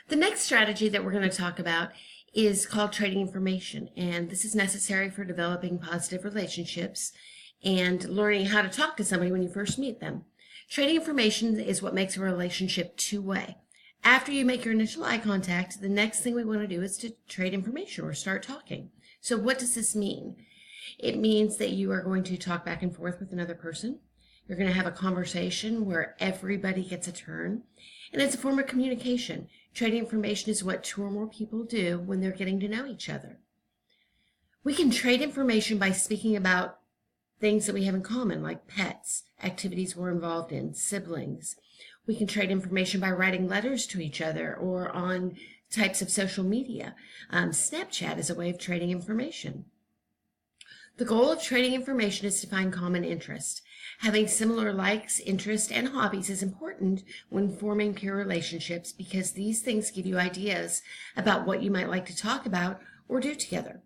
The next strategy that we're going to talk about is called trading information, and this is necessary for developing positive relationships and learning how to talk to somebody when you first meet them. Trading information is what makes a relationship two-way. After you make your initial eye contact, the next thing we want to do is to trade information or start talking. So what does this mean? It means that you are going to talk back and forth with another person. You're going to have a conversation where everybody gets a turn, and it's a form of communication. Trading information is what two or more people do when they're getting to know each other. We can trade information by speaking about things that we have in common, like pets, activities we're involved in, siblings. We can trade information by writing letters to each other or on types of social media. Snapchat is a way of trading information. The goal of trading information is to find common interest. Having similar likes, interests, and hobbies is important when forming peer relationships because these things give you ideas about what you might like to talk about or do together.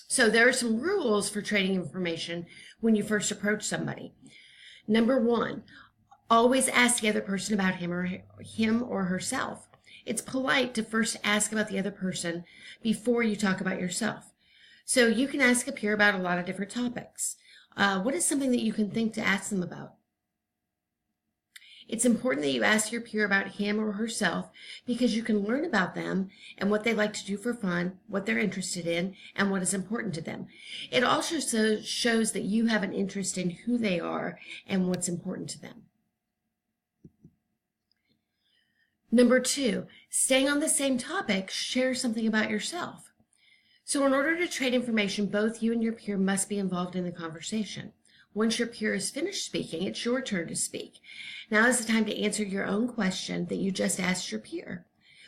So there are some rules for trading information when you first approach somebody. Number one, always ask the other person about him or herself. It's polite to first ask about the other person before you talk about yourself. So you can ask a peer about a lot of different topics. What is something that you can think to ask them about? It's important that you ask your peer about him or herself because you can learn about them and what they like to do for fun, what they're interested in, and what is important to them. It also shows that you have an interest in who they are and what's important to them. Number two, staying on the same topic, share something about yourself. So in order to trade information, both you and your peer must be involved in the conversation. Once your peer is finished speaking, it's your turn to speak. Now is the time to answer your own question that you just asked your peer.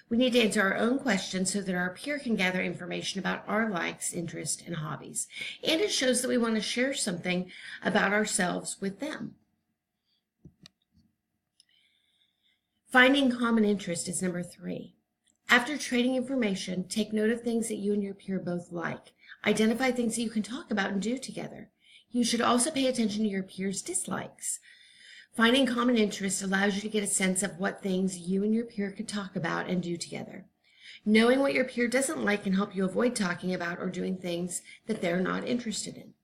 We need to answer our own question so that our peer can gather information about our likes, interests, and hobbies. And it shows that we want to share something about ourselves with them. Finding common interest is number three. After trading information, take note of things that you and your peer both like. Identify things that you can talk about and do together. You should also pay attention to your peer's dislikes. Finding common interest allows you to get a sense of what things you and your peer could talk about and do together. Knowing what your peer doesn't like can help you avoid talking about or doing things that they're not interested in.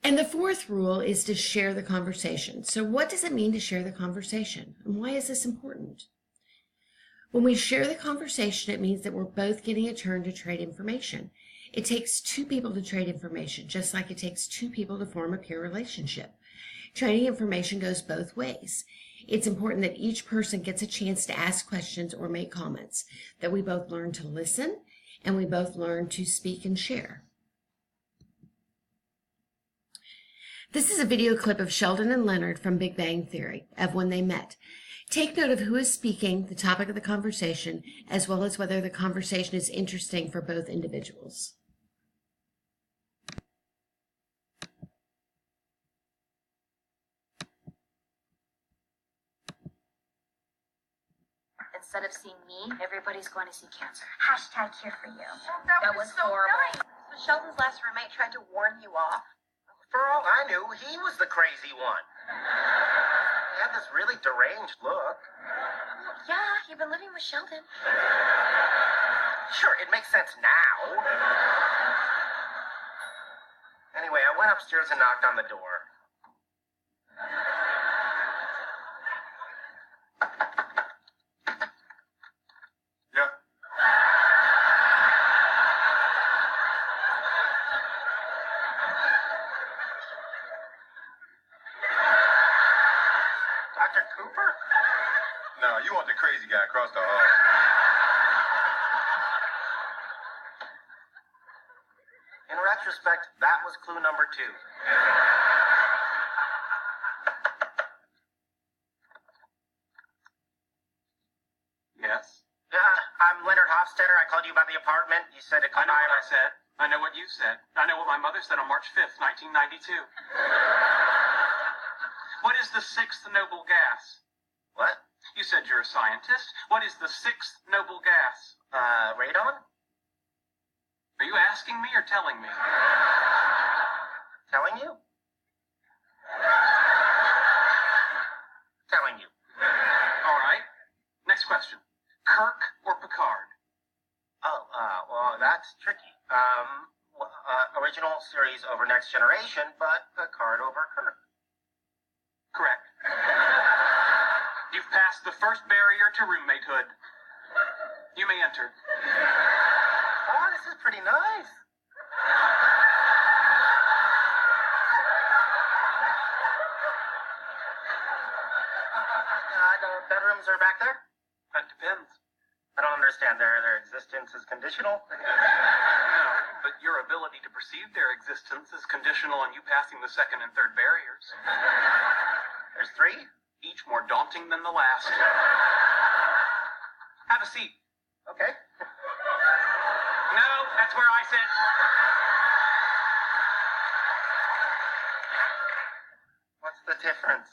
And the fourth rule is to share the conversation. So what does it mean to share the conversation? And why is this important? When we share the conversation, it means that we're both getting a turn to trade information. It takes two people to trade information, just like it takes two people to form a peer relationship. Trading information goes both ways. It's important that each person gets a chance to ask questions or make comments, that we both learn to listen, and we both learn to speak and share. This is a video clip of Sheldon and Leonard from Big Bang Theory, of when they met. Take note of who is speaking, the topic of the conversation, as well as whether the conversation is interesting for both individuals. Instead of seeing me, everybody's going to see cancer. Hashtag here for you. That was so horrible. Nice. So Sheldon's last roommate tried to warn you off. For all I knew, he was the crazy one. He had this really deranged look. Well, yeah, you've been living with Sheldon. Sure, it makes sense now. Anyway, I went upstairs and knocked on the door. Yeah. Dr. Cooper? No, you want the crazy guy across the hall. In retrospect, that was clue number 2. Yes? I'm Leonard Hofstetter. I called you about the apartment. You said to I come know by. what I said. I know what you said. I know what my mother said on March 5th, 1992. What is the sixth noble gas? What? You said you're a scientist. What is the sixth noble gas? Radon? Are you asking me or telling me? Telling you? Telling you. that's tricky. Original series over Next Generation, but Picard over Kirk. Correct. You've passed the first barrier to roommatehood. You may enter. Oh, this is pretty nice. The bedrooms are back there? That depends. I don't understand. Their existence is conditional? No, but your ability to perceive their existence is conditional on you passing the second and third barriers. There's 3? Each more daunting than the last. Have a seat. Okay. No, that's where I sit. What's the difference?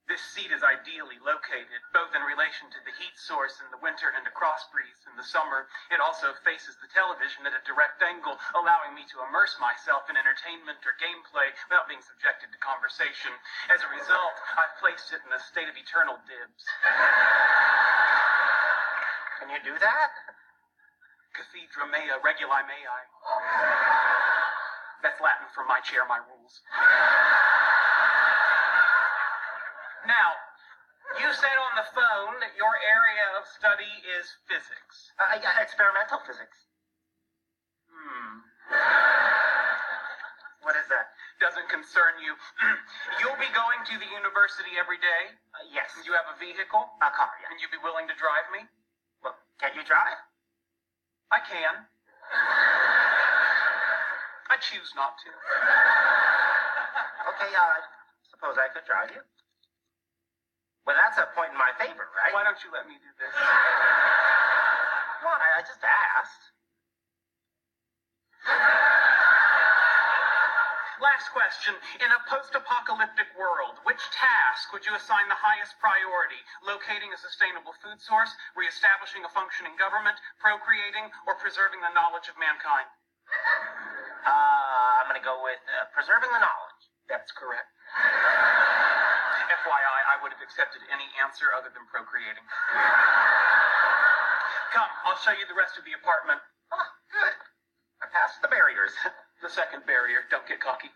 This seat is ideally located, both in relation to the heat source in the winter and a cross breeze in the summer. It also faces the television at a direct angle, allowing me to immerse myself in entertainment or gameplay without being subjected to conversation. As a result, I've placed it in a state of eternal dibs. Can you do that? Cathedra mea reguli mei. That's Latin for my chair, my rules. Now, you said on the phone that your area of study is physics. Yeah, experimental physics. What is that? Doesn't concern you. You'll be going to the university every day. Yes. You have a vehicle, A car, yeah. and you'd be willing to drive me? Well, can you drive? I can. I choose not to. Okay, suppose I could drive you? Well, that's a point in my favor, right? Why don't you let me do this? Why? I just asked. Last question. In a post-apocalyptic world, which task would you assign the highest priority? Locating a sustainable food source, reestablishing a functioning government, procreating, or preserving the knowledge of mankind? I'm gonna go with preserving the knowledge. That's correct. FYI, I would have accepted any answer other than procreating. Come, I'll show you the rest of the apartment. Oh, good. I passed the barriers. The second barrier, don't get cocky.